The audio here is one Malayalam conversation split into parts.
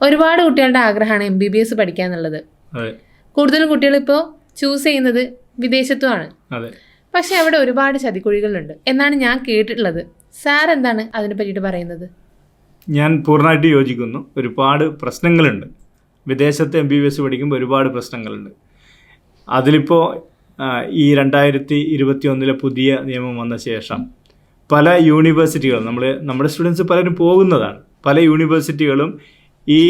ഒരുപാട് കുട്ടികളുടെ ആഗ്രഹമാണ് MBBS പഠിക്കുക എന്നുള്ളത്. കൂടുതലും കുട്ടികൾ ഇപ്പോൾ ചൂസ് ചെയ്യുന്നത് വിദേശത്തുമാണ്. പക്ഷെ അവിടെ ഒരുപാട് ചതിക്കുഴികളുണ്ട് എന്നാണ് ഞാൻ കേട്ടിട്ടുള്ളത്. സാർ എന്താണ് അതിനെ പറ്റിയിട്ട് പറയുന്നത്? ഞാൻ പൂർണ്ണമായിട്ട് യോജിക്കുന്നു. ഒരുപാട് പ്രശ്നങ്ങളുണ്ട്. വിദേശത്ത് MBBS പഠിക്കുമ്പോൾ ഒരുപാട് പ്രശ്നങ്ങളുണ്ട്. അതിലിപ്പോൾ ഈ 2021 പുതിയ നിയമം വന്ന ശേഷം പല യൂണിവേഴ്സിറ്റികളും നമ്മുടെ സ്റ്റുഡൻസ് പലരും പോകുന്നതാണ്. പല യൂണിവേഴ്സിറ്റികളും ഈ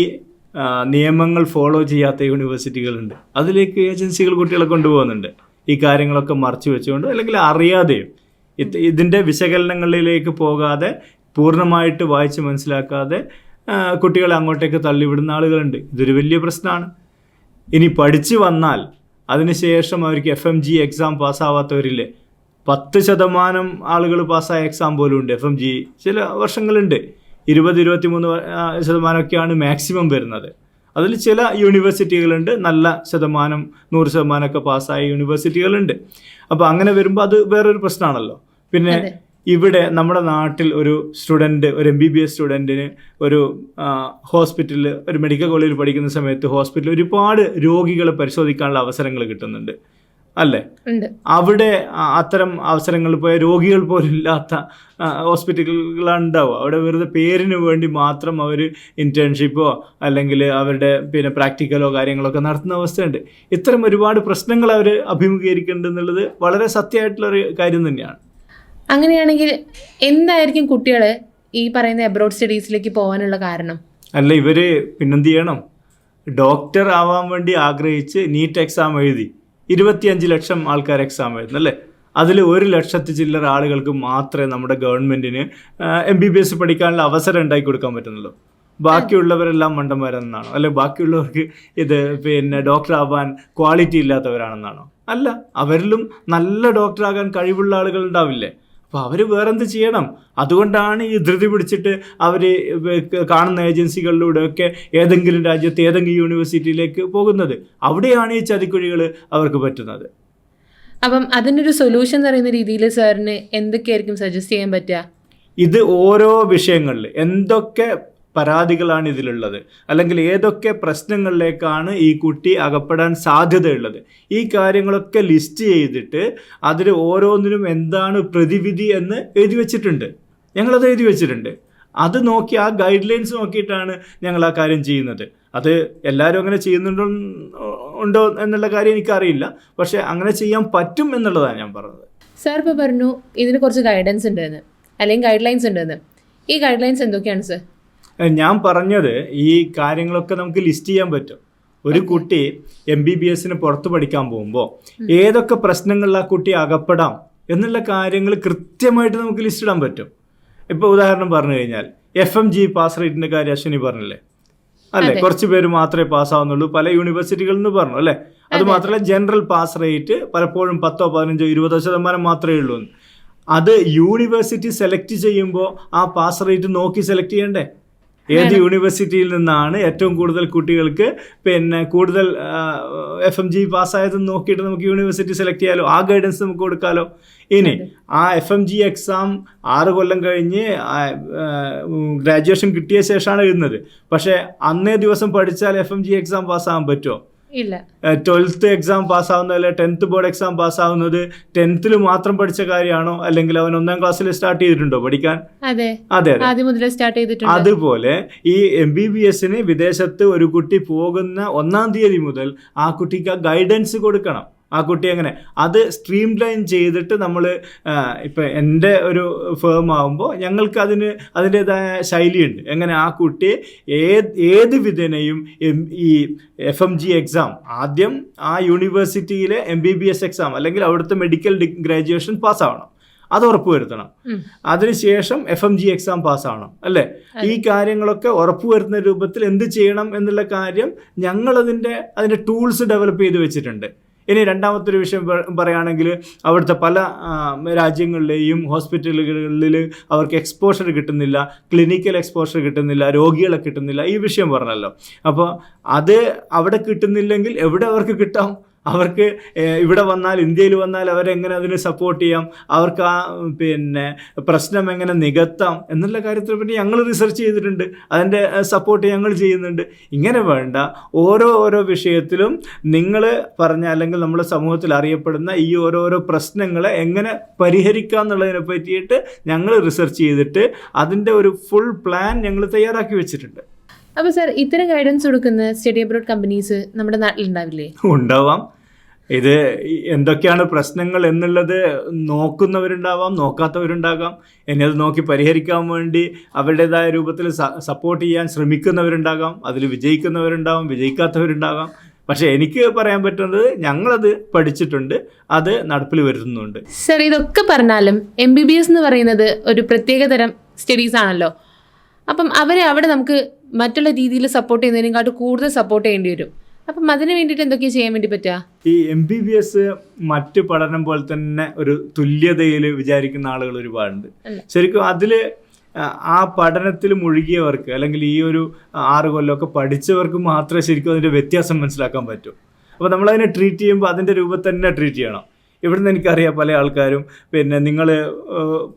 നിയമങ്ങൾ ഫോളോ ചെയ്യാത്ത യൂണിവേഴ്സിറ്റികളുണ്ട്. അതിലേക്ക് ഏജൻസികൾ കുട്ടികളെ കൊണ്ടുപോകുന്നുണ്ട്. ഈ കാര്യങ്ങളൊക്കെ മറച്ചു വെച്ചുകൊണ്ട് അല്ലെങ്കിൽ അറിയാതെയും ഇതിൻ്റെ വിശകലനങ്ങളിലേക്ക് പോകാതെ പൂർണ്ണമായിട്ട് വായിച്ച് മനസ്സിലാക്കാതെ കുട്ടികളെ അങ്ങോട്ടേക്ക് തള്ളിവിടുന്ന ആളുകളുണ്ട്. ഇതൊരു വലിയ പ്രശ്നമാണ്. ഇനി പഠിച്ചു വന്നാൽ അതിനുശേഷം അവർക്ക് FMG എക്സാം പാസ്സാവാത്തവരില്ലേ, 10% ആളുകൾ പാസ്സായ എക്സാം പോലും ഉണ്ട്. FMG ചില വർഷങ്ങളുണ്ട് 20-23% മാക്സിമം വരുന്നത്. അതിൽ ചില യൂണിവേഴ്സിറ്റികളുണ്ട് നല്ല ശതമാനം 100% പാസ്സായ യൂണിവേഴ്സിറ്റികളുണ്ട്. അപ്പോൾ അങ്ങനെ വരുമ്പോൾ അത് വേറൊരു പ്രശ്നമാണല്ലോ. പിന്നെ ഇവിടെ നമ്മുടെ നാട്ടിൽ ഒരു സ്റ്റുഡൻറ്റ്, ഒരു MBBS സ്റ്റുഡൻറ്റിന് ഒരു ഹോസ്പിറ്റലിൽ, ഒരു മെഡിക്കൽ കോളേജിൽ പഠിക്കുന്ന സമയത്ത് ഹോസ്പിറ്റലിൽ ഒരുപാട് രോഗികളെ പരിശോധിക്കാനുള്ള അവസരങ്ങൾ കിട്ടുന്നുണ്ട് അല്ലേ? അവിടെ അത്തരം അവസരങ്ങൾ പോയ രോഗികൾ പോലും ഇല്ലാത്ത ഹോസ്പിറ്റലുകളാണ് ഉണ്ടാവുക. അവിടെ വെറുതെ പേരിന് വേണ്ടി മാത്രം അവർ ഇൻറ്റേൺഷിപ്പോ അല്ലെങ്കിൽ അവരുടെ പ്രാക്ടിക്കലോ കാര്യങ്ങളൊക്കെ നടത്തുന്ന അവസ്ഥയുണ്ട്. ഇത്തരം ഒരുപാട് പ്രശ്നങ്ങൾ അവർ അഭിമുഖീകരിക്കേണ്ടതെന്നുള്ളത് വളരെ സത്യമായിട്ടുള്ളൊരു കാര്യം തന്നെയാണ്. അങ്ങനെയാണെങ്കിൽ എന്തായിരിക്കും കുട്ടികൾ ഈ പറയുന്ന അബ്രോഡ് സ്റ്റഡീസിലേക്ക് പോകാനുള്ള കാരണം? അല്ല, ഇവർ പിന്നെന്ത് ചെയ്യണം? ഡോക്ടർ ആവാൻ വേണ്ടി ആഗ്രഹിച്ച് നീറ്റ് എക്സാം എഴുതി 25 ലക്ഷം ആൾക്കാർ എക്സാം എഴുതുന്നല്ലേ, അതിൽ 1 ലക്ഷത്തി ചില്ലറ ആളുകൾക്ക് മാത്രമേ നമ്മുടെ ഗവൺമെൻറ്റിന് MBBS പഠിക്കാനുള്ള അവസരം ഉണ്ടാക്കി കൊടുക്കാൻ പറ്റുന്നുള്ളൂ. ബാക്കിയുള്ളവരെല്ലാം മണ്ടന്മാരെന്നാണോ? അല്ലെ ബാക്കിയുള്ളവർക്ക് ഇത് ഡോക്ടർ ആവാൻ ക്വാളിറ്റി ഇല്ലാത്തവരാണെന്നാണോ? അല്ല, അവരിലും നല്ല ഡോക്ടറാകാൻ കഴിവുള്ള ആളുകൾ ഉണ്ടാവില്ലേ? അപ്പോൾ അവർ വേറെന്ത് ചെയ്യണം? അതുകൊണ്ടാണ് ഈ ധൃതി പിടിച്ചിട്ട് അവർ കാണുന്ന ഏജൻസികളിലൂടെയൊക്കെ ഏതെങ്കിലും രാജ്യത്ത് ഏതെങ്കിലും യൂണിവേഴ്സിറ്റിയിലേക്ക് പോകുന്നത്. അവിടെയാണ് ഈ ചതിക്കുഴികൾ അവർക്ക് പറ്റുന്നത്. അപ്പം അതിനൊരു സൊല്യൂഷൻ എന്ന് പറയുന്ന രീതിയിൽ സാറിന് എന്തൊക്കെയായിരിക്കും സജസ്റ്റ് ചെയ്യാൻ പറ്റുക? ഇത് ഓരോ വിഷയങ്ങളിൽ എന്തൊക്കെ പരാതികളാണ് ഇതിലുള്ളത്, അല്ലെങ്കിൽ ഏതൊക്കെ പ്രശ്നങ്ങളിലേക്കാണ് ഈ കുട്ടി അകപ്പെടാൻ സാധ്യതയുള്ളത്, ഈ കാര്യങ്ങളൊക്കെ ലിസ്റ്റ് ചെയ്തിട്ട് അതിൽ ഓരോന്നിനും എന്താണ് പ്രതിവിധി എന്ന് എഴുതി വച്ചിട്ടുണ്ട്. ഞങ്ങളത് എഴുതി വച്ചിട്ടുണ്ട്. അത് നോക്കി ആ ഗൈഡ് ലൈൻസ് നോക്കിയിട്ടാണ് ഞങ്ങൾ ആ കാര്യം ചെയ്യുന്നത്. അത് എല്ലാവരും അങ്ങനെ ചെയ്യുന്നുണ്ടോ എന്നുള്ള കാര്യം എനിക്കറിയില്ല. പക്ഷേ അങ്ങനെ ചെയ്യാൻ പറ്റും എന്നുള്ളതാണ് ഞാൻ പറഞ്ഞത്. സാർ ഇപ്പോൾ പറഞ്ഞു ഇതിന് കുറച്ച് ഗൈഡൻസ് ഉണ്ടെന്ന്, അല്ലെങ്കിൽ ഗൈഡ് ലൈൻസ് ഉണ്ടെന്ന്. ഈ ഗൈഡ് ലൈൻസ് എന്തൊക്കെയാണ് സാർ? ഞാൻ പറഞ്ഞത് ഈ കാര്യങ്ങളൊക്കെ നമുക്ക് ലിസ്റ്റ് ചെയ്യാൻ പറ്റും. ഒരു കുട്ടി MBBSന് പുറത്ത് പഠിക്കാൻ പോകുമ്പോൾ ഏതൊക്കെ പ്രശ്നങ്ങളിൽ ആ കുട്ടി അകപ്പെടാം എന്നുള്ള കാര്യങ്ങൾ കൃത്യമായിട്ട് നമുക്ക് ലിസ്റ്റ് ഇടാൻ പറ്റും. ഇപ്പോൾ ഉദാഹരണം പറഞ്ഞു കഴിഞ്ഞാൽ FMG പാസ് റേറ്റിൻ്റെ കാര്യം അശ്വിനി പറഞ്ഞില്ലേ, അല്ലേ? കുറച്ച് പേര് മാത്രമേ പാസ്സാവുന്നുള്ളൂ പല യൂണിവേഴ്സിറ്റികളിൽ നിന്ന് പറഞ്ഞു അല്ലേ? അതുമാത്രമല്ല ജനറൽ പാസ് റേറ്റ് പലപ്പോഴും 10, 15, 20% മാത്രമേ ഉള്ളൂ. അത് യൂണിവേഴ്സിറ്റി സെലക്ട് ചെയ്യുമ്പോൾ ആ പാസ് റേറ്റ് നോക്കി സെലക്ട് ചെയ്യണ്ടേ? ഏത് യൂണിവേഴ്സിറ്റിയിൽ നിന്നാണ് ഏറ്റവും കൂടുതൽ കുട്ടികൾക്ക് കൂടുതൽ FMG പാസ്സായതെന്ന് നോക്കിയിട്ട് നമുക്ക് യൂണിവേഴ്സിറ്റി സെലക്ട് ചെയ്യാലോ. ആ ഗൈഡൻസ് നമുക്ക് കൊടുക്കാമല്ലോ. ഇനി ആ FMG എക്സാം 6 കൊല്ലം കഴിഞ്ഞ് ഗ്രാജുവേഷൻ കിട്ടിയ ശേഷമാണ് എഴുതുന്നത്. പക്ഷേ അന്നേ ദിവസം പഠിച്ചാൽ FMG എക്സാം പാസ്സാകാൻ പറ്റുമോ? ഇല്ല. 12th എക്സാം പാസ്സാവുന്നത്, അല്ലെ 10th ബോർഡ് എക്സാം പാസ്സാവുന്നത് 10th മാത്രം പഠിച്ച കാര്യമാണോ? അല്ലെങ്കിൽ അവൻ 1ാം ക്ലാസ്സിൽ സ്റ്റാർട്ട് ചെയ്തിട്ടുണ്ടോ പഠിക്കാൻ? അതെ, അതുപോലെ ഈ MBBSന് വിദേശത്ത് ഒരു കുട്ടി പോകുന്ന 1ാം തീയതി മുതൽ ആ കുട്ടിക്ക് ഗൈഡൻസ് കൊടുക്കണം. ആ കുട്ടി എങ്ങനെ അത് സ്ട്രീം ലൈൻ ചെയ്തിട്ട് നമ്മൾ ഇപ്പം എൻ്റെ ഒരു ഫേം ആകുമ്പോൾ ഞങ്ങൾക്ക് അതിൻ്റേതായ ശൈലിയുണ്ട്. എങ്ങനെ ആ കുട്ടി ഏത് വിധേനയും ഈ FMG എക്സാം ആദ്യം ആ യൂണിവേഴ്സിറ്റിയിലെ MBBS എക്സാം അല്ലെങ്കിൽ അവിടുത്തെ മെഡിക്കൽ ഗ്രാജുവേഷൻ പാസ്സാവണം. അത് ഉറപ്പുവരുത്തണം. അതിനുശേഷം FMG എക്സാം പാസ്സാവണം അല്ലേ? ഈ കാര്യങ്ങളൊക്കെ ഉറപ്പുവരുത്തുന്ന രൂപത്തിൽ എന്ത് ചെയ്യണം എന്നുള്ള കാര്യം ഞങ്ങൾ അതിൻ്റെ ടൂൾസ് ഡെവലപ്പ് ചെയ്ത് വെച്ചിട്ടുണ്ട്. ഇനി രണ്ടാമത്തെ ഒരു വിഷയം പറയുകയാണെങ്കിൽ അവിടുത്തെ പല രാജ്യങ്ങളിലെയും ഹോസ്പിറ്റലുകളിൽ അവർക്ക് എക്സ്പോഷർ കിട്ടുന്നില്ല, ക്ലിനിക്കൽ എക്സ്പോഷർ കിട്ടുന്നില്ല, രോഗികളെ കിട്ടുന്നില്ല. ഈ വിഷയം പറഞ്ഞല്ലോ. അപ്പോൾ അത് അവിടെ കിട്ടുന്നില്ലെങ്കിൽ എവിടെ അവർക്ക് കിട്ടാം? അവർക്ക് ഇവിടെ വന്നാൽ, ഇന്ത്യയിൽ വന്നാൽ അവരെങ്ങനെ അതിന് സപ്പോർട്ട് ചെയ്യാം, അവർക്ക് ആ പ്രശ്നം എങ്ങനെ നികത്താം എന്നുള്ള കാര്യത്തിനെ പറ്റി ഞങ്ങൾ റിസർച്ച് ചെയ്തിട്ടുണ്ട്. അതിൻ്റെ സപ്പോർട്ട് ഞങ്ങൾ ചെയ്യുന്നുണ്ട്. ഇങ്ങനെ വേണ്ട ഓരോ വിഷയത്തിലും നിങ്ങൾ പറഞ്ഞ, അല്ലെങ്കിൽ നമ്മുടെ സമൂഹത്തിൽ അറിയപ്പെടുന്ന ഈ ഓരോരോ പ്രശ്നങ്ങളെ എങ്ങനെ പരിഹരിക്കാം എന്നുള്ളതിനെ പറ്റിയിട്ട് ഞങ്ങൾ റിസർച്ച് ചെയ്തിട്ട് അതിൻ്റെ ഒരു ഫുൾ പ്ലാൻ ഞങ്ങൾ തയ്യാറാക്കി വെച്ചിട്ടുണ്ട്. അപ്പോൾ സാർ, ഇത്തരം ഗൈഡൻസ് കൊടുക്കുന്ന സ്റ്റഡി അബ്രോഡ് കമ്പനീസ് നമ്മുടെ നാട്ടിലുണ്ടാവില്ലേ? ഉണ്ടാവാം. ഇത് എന്തൊക്കെയാണ് പ്രശ്നങ്ങൾ എന്നുള്ളത് നോക്കുന്നവരുണ്ടാവാം, നോക്കാത്തവരുണ്ടാകാം. ഇനി അത് നോക്കി പരിഹരിക്കാൻ വേണ്ടി അവരുടേതായ രൂപത്തിൽ സപ്പോർട്ട് ചെയ്യാൻ ശ്രമിക്കുന്നവരുണ്ടാകാം. അതിൽ വിജയിക്കുന്നവരുണ്ടാവാം, വിജയിക്കാത്തവരുണ്ടാകാം. പക്ഷെ എനിക്ക് പറയാൻ പറ്റുന്നത് ഞങ്ങളത് പഠിച്ചിട്ടുണ്ട്, അത് നടപ്പിൽ വരുന്നുണ്ട്. സർ, ഇതൊക്കെ പറഞ്ഞാലും MBBS എന്ന് പറയുന്നത് ഒരു പ്രത്യേക തരം സ്റ്റഡീസ് ആണല്ലോ. അപ്പം അവരെ അവിടെ നമുക്ക് മറ്റുള്ള രീതിയിൽ സപ്പോർട്ട് ചെയ്യുന്നതിനെക്കാട്ടും കൂടുതൽ സപ്പോർട്ട് ചെയ്യേണ്ടി വരും. അപ്പം അതിന് വേണ്ടിയിട്ട് എന്തൊക്കെയാണ് ചെയ്യാൻ വേണ്ടി പറ്റുക? ഈ MBBS മറ്റ് പഠനം പോലെ തന്നെ ഒരു തുല്യതയിൽ വിചാരിക്കുന്ന ആളുകൾ ഒരുപാടുണ്ട്. ശരിക്കും അതിൽ ആ പഠനത്തിൽ മുഴുകിയവർക്ക്, അല്ലെങ്കിൽ ഈ ഒരു 6 കൊല്ലമൊക്കെ പഠിച്ചവർക്ക് മാത്രമേ ശരിക്കും അതിൻ്റെ വ്യത്യാസം മനസ്സിലാക്കാൻ പറ്റൂ. അപ്പോൾ നമ്മളതിനെ ട്രീറ്റ് ചെയ്യുമ്പോൾ അതിൻ്റെ രൂപത്തിൽ തന്നെ ട്രീറ്റ് ചെയ്യണം. ഇവിടുന്ന് എനിക്കറിയാം പല ആൾക്കാരും നിങ്ങൾ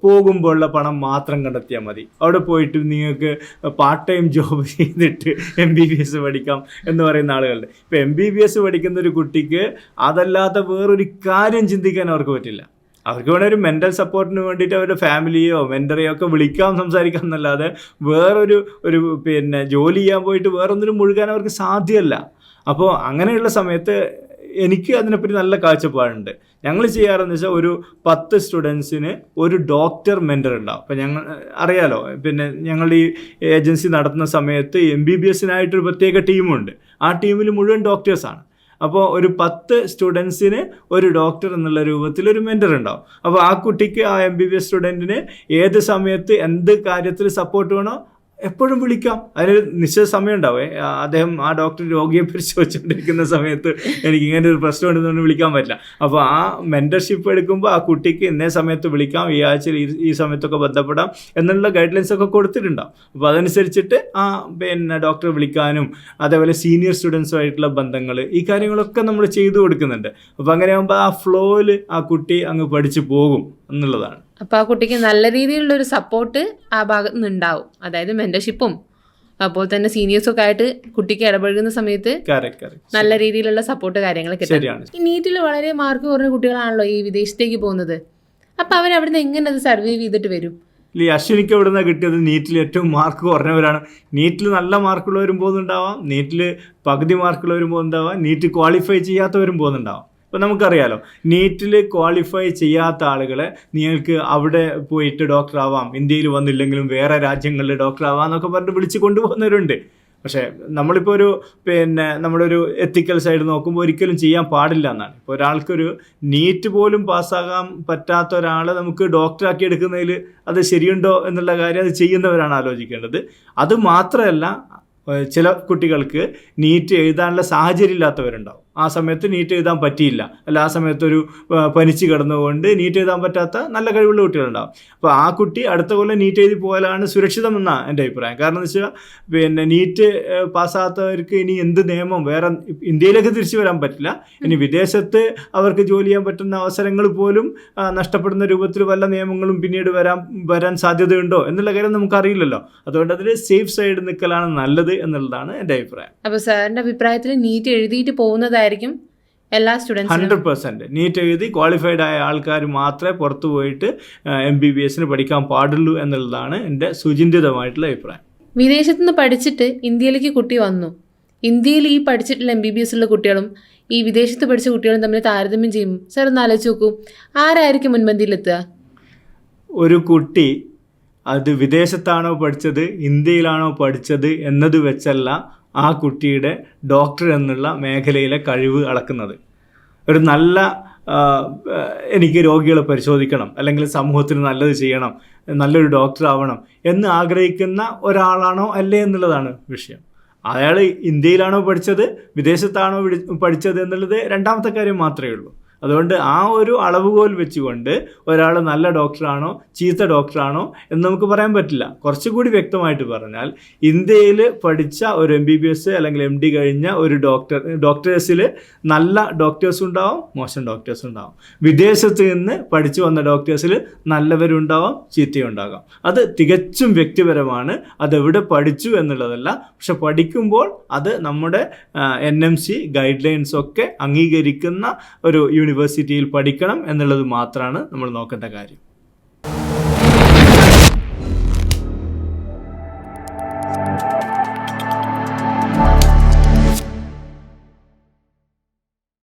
പോകുമ്പോഴുള്ള പണം മാത്രം കണ്ടെത്തിയാൽ മതി, അവിടെ പോയിട്ട് നിങ്ങൾക്ക് പാർട്ട് ടൈം ജോബ് ചെയ്തിട്ട് MBBS പഠിക്കാം എന്ന് പറയുന്ന ആളുകളുണ്ട്. ഇപ്പോൾ MBBS പഠിക്കുന്ന ഒരു കുട്ടിക്ക് അതല്ലാത്ത വേറൊരു കാര്യം ചിന്തിക്കാൻ അവർക്ക് പറ്റില്ല. അവർക്ക് വേണേൽ ഒരു മെൻ്റൽ സപ്പോർട്ടിന് വേണ്ടിയിട്ട് അവരുടെ ഫാമിലിയോ മെൻ്ററെയോ ഒക്കെ വിളിക്കാം, സംസാരിക്കാം എന്നല്ലാതെ വേറൊരു ജോലി ചെയ്യാൻ പോയിട്ട് വേറൊന്നിനും മുഴുകാൻ അവർക്ക് സാധ്യമല്ല. അപ്പോൾ അങ്ങനെയുള്ള സമയത്ത് എനിക്ക് അതിനെപ്പറ്റി നല്ല കാഴ്ചപ്പാടുണ്ട്. ഞങ്ങൾ ചെയ്യാറെന്ന് വെച്ചാൽ ഒരു 10 സ്റ്റുഡൻസിന് ഒരു ഡോക്ടർ മെൻ്റർ ഉണ്ടാവും. അപ്പം ഞങ്ങൾ അറിയാലോ, ഞങ്ങൾ ഈ ഏജൻസി നടത്തുന്ന സമയത്ത് MBBSനായിട്ടൊരു പ്രത്യേക ടീമുണ്ട്. ആ ടീമിൽ മുഴുവൻ ഡോക്ടേഴ്സാണ്. അപ്പോൾ ഒരു 10 സ്റ്റുഡൻസിന് ഒരു ഡോക്ടർ എന്നുള്ള രൂപത്തിൽ ഒരു മെൻ്റർ ഉണ്ടാവും. അപ്പോൾ ആ കുട്ടിക്ക്, ആ MBBS സ്റ്റുഡൻറ്റിന് ഏത് സമയത്ത് എന്ത് കാര്യത്തിൽ സപ്പോർട്ട് വേണോ എപ്പോഴും വിളിക്കാം. അതിനൊരു നിശ്ചിത സമയം ഉണ്ടാവേ. ആ ഡോക്ടർ രോഗിയെ പരിശോധിച്ചുകൊണ്ടിരിക്കുന്ന സമയത്ത് എനിക്ക് ഇങ്ങനെ ഒരു പ്രശ്നം ഉണ്ടെന്ന് വിളിക്കാൻ പറ്റില്ല. അപ്പോൾ ആ മെൻറ്റർഷിപ്പ് എടുക്കുമ്പോൾ ആ കുട്ടിക്ക് ഇന്നേ സമയത്ത് വിളിക്കാം, ഈ ആഴ്ചയിൽ ഈ സമയത്തൊക്കെ ബന്ധപ്പെടാം എന്നുള്ള ഗൈഡ് ലൈൻസ് ഒക്കെ കൊടുത്തിട്ടുണ്ടാവും. അപ്പോൾ അതനുസരിച്ചിട്ട് ആ ഡോക്ടറെ വിളിക്കാനും, അതേപോലെ സീനിയർ സ്റ്റുഡൻസുമായിട്ടുള്ള ബന്ധങ്ങൾ, ഈ കാര്യങ്ങളൊക്കെ നമ്മൾ ചെയ്തു കൊടുക്കുന്നുണ്ട്. അപ്പോൾ അങ്ങനെയാകുമ്പോൾ ആ ഫ്ലോയിൽ ആ കുട്ടി അങ്ങ് പഠിച്ചു പോകും എന്നുള്ളതാണ്. അപ്പോൾ ആ കുട്ടിക്ക് നല്ല രീതിയിലുള്ള ഒരു സപ്പോർട്ട് ആ ഭാഗത്ത് നിന്ന് ഉണ്ടാവും. അതായത് മെന്റർഷിപ്പും അപ്പോൾ തന്നെ സീനിയേഴ്സൊക്കെ ആയിട്ട് കുട്ടിക്ക് ഇടപഴകുന്ന സമയത്ത് നല്ല രീതിയിലുള്ള സപ്പോർട്ട് കാര്യങ്ങളൊക്കെ കിട്ടും. ഈ നീറ്റിൽ വളരെ മാർക്ക് കുറഞ്ഞ കുട്ടികളാണല്ലോ ഈ വിദേശത്തേക്ക് പോകുന്നത്. അപ്പോൾ അവരവിടുന്ന് എങ്ങനെ അത് സർവൈവ് ചെയ്തിട്ട് വരും? ഈ അശ്വിനിക്ക് എവിടെ നിന്നാണ് കിട്ടിയത്? നീറ്റിൽ ഏറ്റവും മാർക്ക് കുറഞ്ഞവരാണ്. നീറ്റിൽ നല്ല മാർക്കുള്ളവരും പോകുന്നുണ്ടാവാം, നീറ്റിൽ പകുതി മാർക്കുള്ളവരും പോകുന്നുണ്ടാവാം, നീറ്റ് ക്വാളിഫൈ ചെയ്യാത്തവരും പോകുന്നുണ്ടാവാം. അപ്പോൾ നമുക്കറിയാലോ, നീറ്റിൽ ക്വാളിഫൈ ചെയ്യാത്ത ആളുകളെ നിങ്ങൾക്ക് അവിടെ പോയിട്ട് ഡോക്ടർ ആവാം, ഇന്ത്യയിൽ വന്നില്ലെങ്കിലും വേറെ രാജ്യങ്ങളിൽ ഡോക്ടർ ആവാം എന്നൊക്കെ പറഞ്ഞിട്ട് വിളിച്ച് കൊണ്ടുപോകുന്നവരുണ്ട്. പക്ഷേ നമ്മളിപ്പോൾ ഒരു നമ്മുടെ ഒരു എത്തിക്കൽ സൈഡ് നോക്കുമ്പോൾ ഒരിക്കലും ചെയ്യാൻ പാടില്ല എന്നാണ്. ഇപ്പോൾ ഒരാൾക്കൊരു നീറ്റ് പോലും പാസ്സാകാൻ പറ്റാത്ത ഒരാളെ നമുക്ക് ഡോക്ടറാക്കി എടുക്കുന്നതിൽ അത് ശരിയുണ്ടോ എന്നുള്ള കാര്യം അത് ചെയ്യുന്നവരാണ് ആലോചിക്കേണ്ടത്. അത് മാത്രമല്ല, ചില കുട്ടികൾക്ക് നീറ്റ് എഴുതാനുള്ള സാഹചര്യം ഇല്ലാത്തവരുണ്ടാവും. ആ സമയത്ത് നീറ്റ് എഴുതാൻ പറ്റിയില്ല, അല്ല ആ സമയത്തൊരു പനിച്ച് കിടന്നുകൊണ്ട് നീറ്റ് എഴുതാൻ പറ്റാത്ത നല്ല കഴിവുള്ള കുട്ടികളുണ്ടാവും. അപ്പോൾ ആ കുട്ടി അടുത്ത കൊല്ലം നീറ്റ് എഴുതി പോയാലാണ് സുരക്ഷിതമെന്നാണ് എൻ്റെ അഭിപ്രായം. കാരണം എന്ന് വെച്ചാൽ നീറ്റ് പാസ്സാകാത്തവർക്ക് ഇനി എന്ത് നിയമം, വേറെ ഇന്ത്യയിലേക്ക് തിരിച്ചു വരാൻ പറ്റില്ല. ഇനി വിദേശത്ത് അവർക്ക് ജോലി ചെയ്യാൻ പറ്റുന്ന അവസരങ്ങൾ പോലും നഷ്ടപ്പെടുന്ന രൂപത്തിൽ വല്ല നിയമങ്ങളും പിന്നീട് വരാൻ സാധ്യതയുണ്ടോ എന്നുള്ള കാര്യം നമുക്കറിയില്ലല്ലോ. അതുകൊണ്ട് അതിൽ സേഫ് സൈഡ് നിൽക്കലാണ് നല്ലത് എന്നുള്ളതാണ് എൻ്റെ അഭിപ്രായം. അപ്പോൾ സാറിൻ്റെ അഭിപ്രായത്തിൽ നീറ്റ് എഴുതിയിട്ട് പോകുന്നത് എല്ലാ സ്റ്റുഡൻസും 100% നീറ്റ് എഴുതി ക്വാളിഫൈഡ് ആയ ആൾക്കാർ മാത്രമേ പുറത്തു പോയിട്ട് MBBSന് പഠിക്കാൻ പാടുള്ളൂ എന്നുള്ളതാണ് എൻ്റെ സുചിന്തിതമായിട്ടുള്ള അഭിപ്രായം. വിദേശത്തു നിന്ന് പഠിച്ചിട്ട് ഇന്ത്യയിലേക്ക് കുട്ടി വന്നു. ഇന്ത്യയിൽ ഈ പഠിച്ചിട്ടുള്ള MBBS ഉള്ള കുട്ടികളും ഈ വിദേശത്ത് പഠിച്ച കുട്ടികളും തമ്മിൽ താരതമ്യം ചെയ്യുമ്പോൾ സാർ ഒന്ന് ആലോചിച്ച് നോക്കൂ, ആരായിരിക്കും മുൻപന്തിയിലെത്തുക? ഒരു കുട്ടി അത് വിദേശത്താണോ പഠിച്ചത്, ഇന്ത്യയിലാണോ പഠിച്ചത് എന്നത് വെച്ചല്ല ആ കുട്ടിയുടെ ഡോക്ടർ എന്നുള്ള മേഖലയിലെ കഴിവ് അളക്കുന്നത്. ഒരു നല്ല എനിക്ക് രോഗികളെ പരിശോധിക്കണം, അല്ലെങ്കിൽ സമൂഹത്തിന് നല്ലത് ചെയ്യണം, നല്ലൊരു ഡോക്ടർ ആവണം എന്ന് ആഗ്രഹിക്കുന്ന ഒരാളാണോ അല്ലേ എന്നുള്ളതാണ് വിഷയം. അയാൾ ഇന്ത്യയിലാണോ പഠിച്ചത്, വിദേശത്താണോ പഠിച്ചത് എന്നുള്ളത് രണ്ടാമത്തെ കാര്യം മാത്രമേ ഉള്ളൂ. അതുകൊണ്ട് ആ ഒരു അളവുകോൽ വെച്ചുകൊണ്ട് ഒരാൾ നല്ല ഡോക്ടറാണോ ചീത്ത ഡോക്ടറാണോ എന്ന് നമുക്ക് പറയാൻ പറ്റില്ല. കുറച്ചുകൂടി വ്യക്തമായിട്ട് പറഞ്ഞാൽ ഇന്ത്യയിൽ പഠിച്ച ഒരു MBBS അല്ലെങ്കിൽ MD കഴിഞ്ഞ ഒരു ഡോക്ടേഴ്സിൽ നല്ല ഡോക്ടേഴ്സ് ഉണ്ടാവും, മോശം ഡോക്ടേഴ്സ് ഉണ്ടാവും. വിദേശത്ത് നിന്ന് പഠിച്ചു വന്ന ഡോക്ടേഴ്സിൽ നല്ലവരുണ്ടാവാം, ചീത്തയുണ്ടാകാം. അത് തികച്ചും വ്യക്തിപരമാണ്. അതെവിടെ പഠിച്ചു എന്നുള്ളതല്ല. പക്ഷെ പഠിക്കുമ്പോൾ അത് നമ്മുടെ NMC ഗൈഡ് ലൈൻസ് ഒക്കെ അംഗീകരിക്കുന്ന ഒരു യൂണിവേഴ്സിറ്റിയിൽ പഠിക്കണം എന്നുള്ളത് മാത്രമാണ് നമ്മൾ നോക്കേണ്ട കാര്യം.